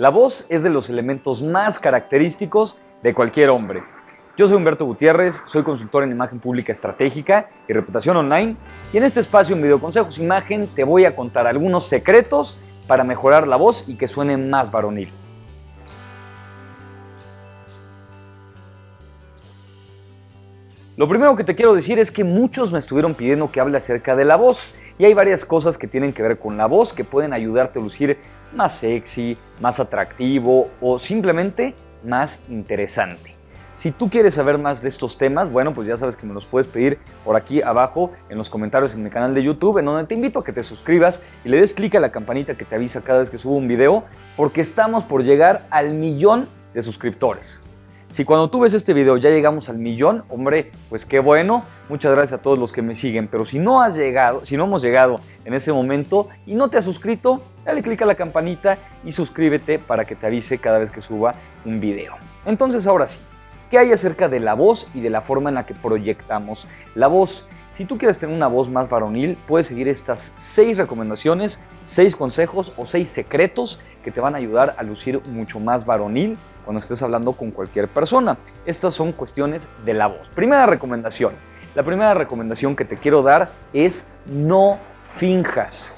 La voz es de los elementos más característicos de cualquier hombre. Yo soy Humberto Gutiérrez, soy consultor en imagen pública estratégica y reputación online, y en este espacio en Videoconsejos Imagen te voy a contar algunos secretos para mejorar la voz y que suene más varonil. Lo primero que te quiero decir es que muchos me estuvieron pidiendo que hable acerca de la voz, y hay varias cosas que tienen que ver con la voz que pueden ayudarte a lucir más sexy, más atractivo o simplemente más interesante. Si tú quieres saber más de estos temas, bueno, pues ya sabes que me los puedes pedir por aquí abajo en los comentarios en mi canal de YouTube, en donde te invito a que te suscribas y le des clic a la campanita que te avisa cada vez que subo un video, porque estamos por llegar al 1,000,000 de suscriptores. Si cuando tú ves este video ya llegamos al 1,000,000, hombre, pues qué bueno, muchas gracias a todos los que me siguen, pero si no hemos llegado en ese momento y no te has suscrito, dale clic a la campanita y suscríbete para que te avise cada vez que suba un video. Entonces ahora sí, ¿qué hay acerca de la voz y de la forma en la que proyectamos la voz? Si tú quieres tener una voz más varonil, puedes seguir estas 6 recomendaciones, 6 consejos o 6 secretos que te van a ayudar a lucir mucho más varonil cuando estés hablando con cualquier persona. Estas son cuestiones de la voz. Primera recomendación. La primera recomendación que te quiero dar es no finjas.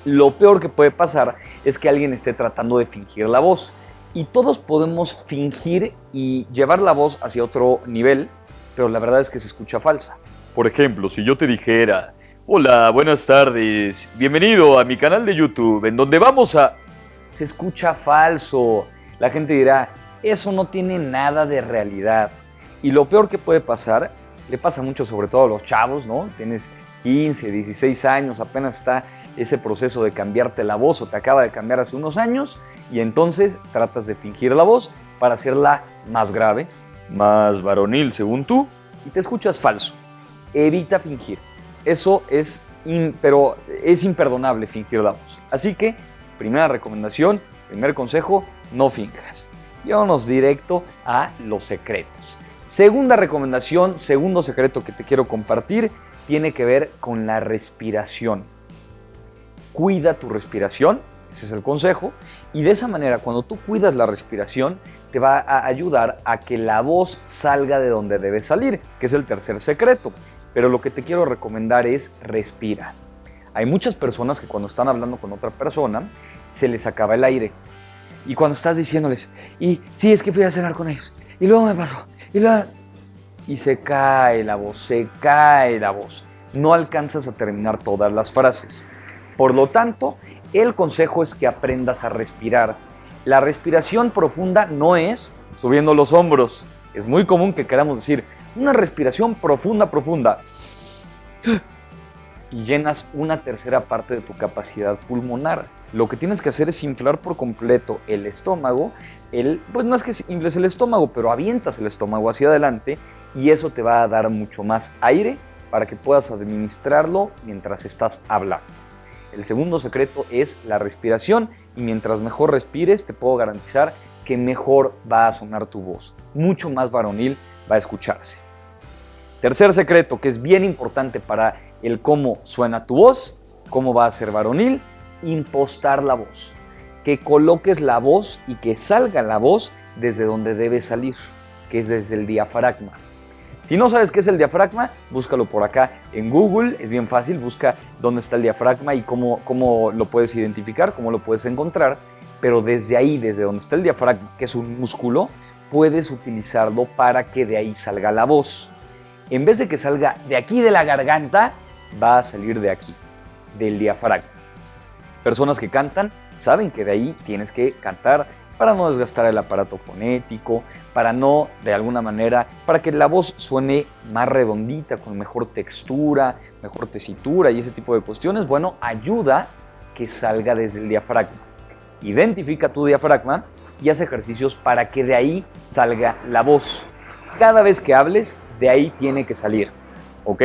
Lo peor que puede pasar es que alguien esté tratando de fingir la voz. Y todos podemos fingir y llevar la voz hacia otro nivel, pero la verdad es que se escucha falsa. Por ejemplo, si yo te dijera: hola, buenas tardes, bienvenido a mi canal de YouTube, en donde vamos a... Se escucha falso. La gente dirá, eso no tiene nada de realidad. Y lo peor que puede pasar, le pasa mucho sobre todo a los chavos, ¿no? Tienes 15, 16 años, apenas está ese proceso de cambiarte la voz o te acaba de cambiar hace unos años y entonces tratas de fingir la voz para hacerla más grave, más varonil según tú y te escuchas falso. Evita fingir. Eso es, pero es imperdonable fingir la voz. Así que, primera recomendación, primer consejo, no finjas. Y vámonos directo a los secretos. Segunda recomendación, segundo secreto que te quiero compartir, tiene que ver con la respiración. Cuida tu respiración, ese es el consejo, y de esa manera cuando tú cuidas la respiración te va a ayudar a que la voz salga de donde debe salir, que es el tercer secreto. Pero lo que te quiero recomendar es respira. Hay muchas personas que cuando están hablando con otra persona se les acaba el aire. Y cuando estás diciéndoles, y sí, es que fui a cenar con ellos, y luego me pasó, y se cae la voz, No alcanzas a terminar todas las frases. Por lo tanto, el consejo es que aprendas a respirar. La respiración profunda no es subiendo los hombros. Es muy común que queramos decir una respiración profunda. Y llenas una tercera parte de tu capacidad pulmonar. Lo que tienes que hacer es inflar por completo el estómago. Pues no es que infles el estómago, pero avientas el estómago hacia adelante y eso te va a dar mucho más aire para que puedas administrarlo mientras estás hablando. El segundo secreto es la respiración y mientras mejor respires te puedo garantizar que mejor va a sonar tu voz. Mucho más varonil va a escucharse. Tercer secreto que es bien importante para el cómo suena tu voz, cómo va a ser varonil, impostar la voz. Que coloques la voz y que salga la voz desde donde debe salir, que es desde el diafragma. Si no sabes qué es el diafragma, búscalo por acá en Google, es bien fácil, busca dónde está el diafragma y cómo lo puedes identificar, cómo lo puedes encontrar, pero desde ahí, desde donde está el diafragma, que es un músculo, puedes utilizarlo para que de ahí salga la voz. En vez de que salga de aquí de la garganta, va a salir de aquí, del diafragma. Personas que cantan saben que de ahí tienes que cantar para no desgastar el aparato fonético, para que la voz suene más redondita, con mejor textura, mejor tesitura y ese tipo de cuestiones. Bueno, ayuda que salga desde el diafragma. Identifica tu diafragma y haz ejercicios para que de ahí salga la voz. Cada vez que hables, de ahí tiene que salir, ¿ok?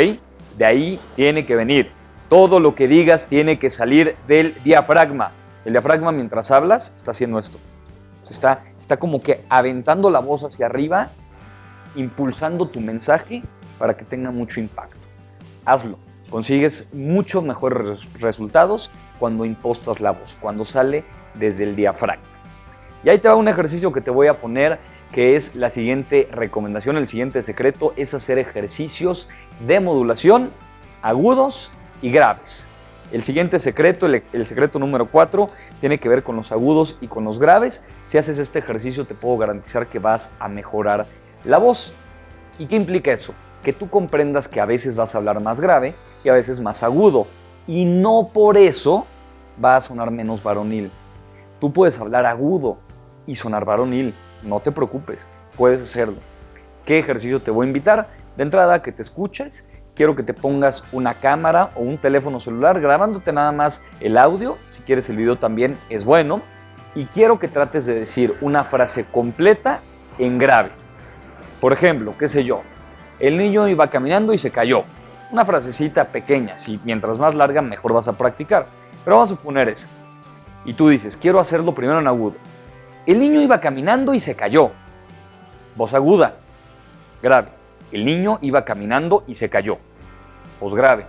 De ahí tiene que venir. Todo lo que digas tiene que salir del diafragma. El diafragma mientras hablas está haciendo esto. Está como que aventando la voz hacia arriba, impulsando tu mensaje para que tenga mucho impacto. Hazlo. Consigues muchos mejores resultados cuando impostas la voz, cuando sale desde el diafragma. Y ahí te va un ejercicio que te voy a poner, que es la siguiente recomendación, el siguiente secreto, es hacer ejercicios de modulación agudos y graves. El siguiente secreto, el secreto número 4, tiene que ver con los agudos y con los graves. Si haces este ejercicio, te puedo garantizar que vas a mejorar la voz. ¿Y qué implica eso? Que tú comprendas que a veces vas a hablar más grave y a veces más agudo. Y no por eso va a sonar menos varonil. Tú puedes hablar agudo y sonar varonil. No te preocupes, puedes hacerlo. ¿Qué ejercicio te voy a invitar? De entrada, que te escuches. Quiero que te pongas una cámara o un teléfono celular grabándote nada más el audio. Si quieres el video también es bueno. Y quiero que trates de decir una frase completa en grave. Por ejemplo, qué sé yo, el niño iba caminando y se cayó. Una frasecita pequeña, si mientras más larga mejor vas a practicar. Pero vamos a suponer eso. Y tú dices, quiero hacerlo primero en agudo. El niño iba caminando y se cayó. Voz aguda, grave. El niño iba caminando y se cayó. Voz grave.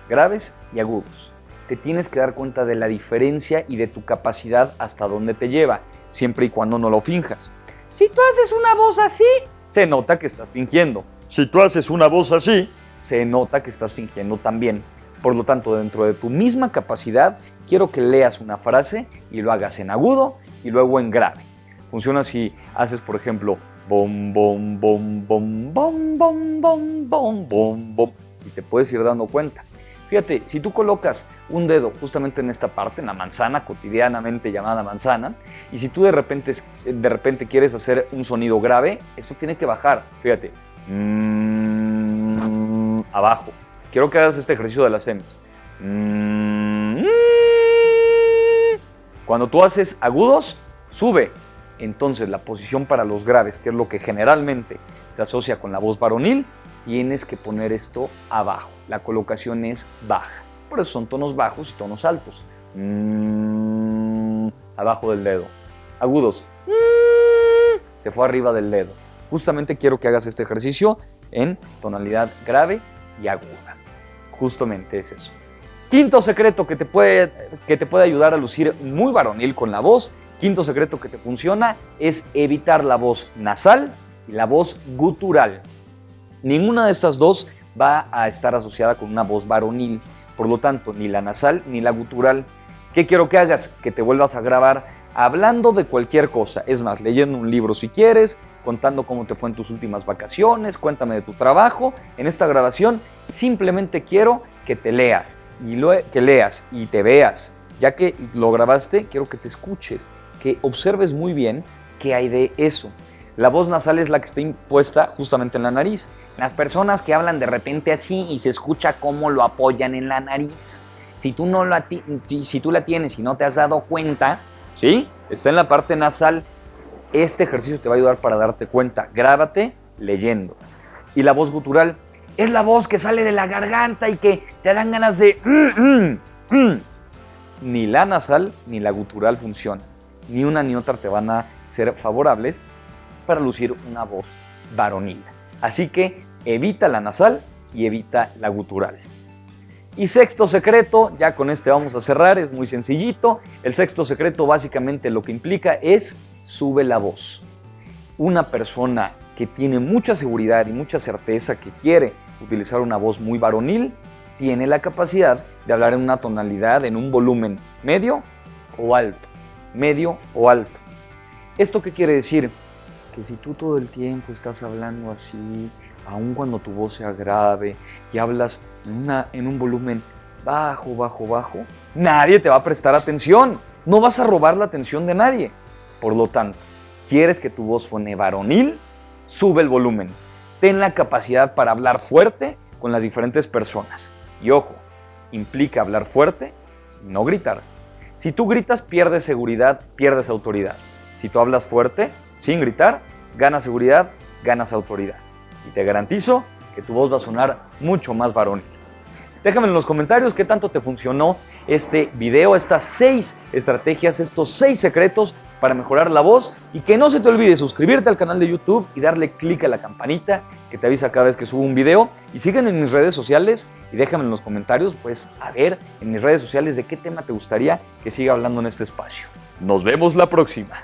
Graves y agudos. Te tienes que dar cuenta de la diferencia y de tu capacidad hasta dónde te lleva, siempre y cuando no lo finjas. Si tú haces una voz así, se nota que estás fingiendo. Si tú haces una voz así, se nota que estás fingiendo también. Por lo tanto, dentro de tu misma capacidad, quiero que leas una frase y lo hagas en agudo y luego en grave. Funciona si haces, por ejemplo, bom, bom, bom, bom, bom, bom, bom, bom, bom, bom, y te puedes ir dando cuenta. Fíjate, si tú colocas un dedo justamente en esta parte, en la manzana, cotidianamente llamada manzana, y si tú de repente quieres hacer un sonido grave, esto tiene que bajar. Fíjate, abajo. Quiero que hagas este ejercicio de las M's. Cuando tú haces agudos, sube. Entonces la posición para los graves, que es lo que generalmente se asocia con la voz varonil, tienes que poner esto abajo. La colocación es baja. Por eso son tonos bajos y tonos altos. Abajo del dedo. Agudos. Se fue arriba del dedo. Justamente quiero que hagas este ejercicio en tonalidad grave y aguda. Justamente es eso. Quinto secreto que te puede ayudar a lucir muy varonil con la voz. Quinto secreto que te funciona es evitar la voz nasal y la voz gutural. Ninguna de estas dos va a estar asociada con una voz varonil. Por lo tanto, ni la nasal ni la gutural. ¿Qué quiero que hagas? Que te vuelvas a grabar hablando de cualquier cosa. Es más, leyendo un libro si quieres, contando cómo te fue en tus últimas vacaciones, cuéntame de tu trabajo. En esta grabación simplemente quiero que te leas y te veas. Ya que lo grabaste, quiero que te escuches, que observes muy bien qué hay de eso. La voz nasal es la que está impuesta justamente en la nariz. Las personas que hablan de repente así y se escucha cómo lo apoyan en la nariz. Si tú la tienes y no te has dado cuenta, ¿sí? Está en la parte nasal. Este ejercicio te va a ayudar para darte cuenta. Grábate leyendo. Y la voz gutural es la voz que sale de la garganta y que te dan ganas de... Ni la nasal ni la gutural funcionan. Ni una ni otra te van a ser favorables para lucir una voz varonil. Así que evita la nasal y evita la gutural. Y sexto secreto, ya con este vamos a cerrar, es muy sencillito. El sexto secreto básicamente lo que implica es sube la voz. Una persona que tiene mucha seguridad y mucha certeza que quiere utilizar una voz muy varonil, tiene la capacidad de hablar en una tonalidad, en un volumen medio o alto. Medio o alto. ¿Esto qué quiere decir? Que si tú todo el tiempo estás hablando así, aun cuando tu voz sea grave y hablas en un volumen bajo, nadie te va a prestar atención. No vas a robar la atención de nadie. Por lo tanto, ¿quieres que tu voz suene varonil? Sube el volumen. Ten la capacidad para hablar fuerte con las diferentes personas. Y ojo, implica hablar fuerte, no gritar. Si tú gritas, pierdes seguridad, pierdes autoridad. Si tú hablas fuerte, sin gritar, ganas seguridad, ganas autoridad. Y te garantizo que tu voz va a sonar mucho más varonil. Déjame en los comentarios qué tanto te funcionó este video, estas 6 estrategias, estos 6 secretos para mejorar la voz. Y que no se te olvide suscribirte al canal de YouTube y darle clic a la campanita que te avisa cada vez que subo un video. Y sígueme en mis redes sociales y déjame en los comentarios, pues, a ver en mis redes sociales de qué tema te gustaría que siga hablando en este espacio. Nos vemos la próxima.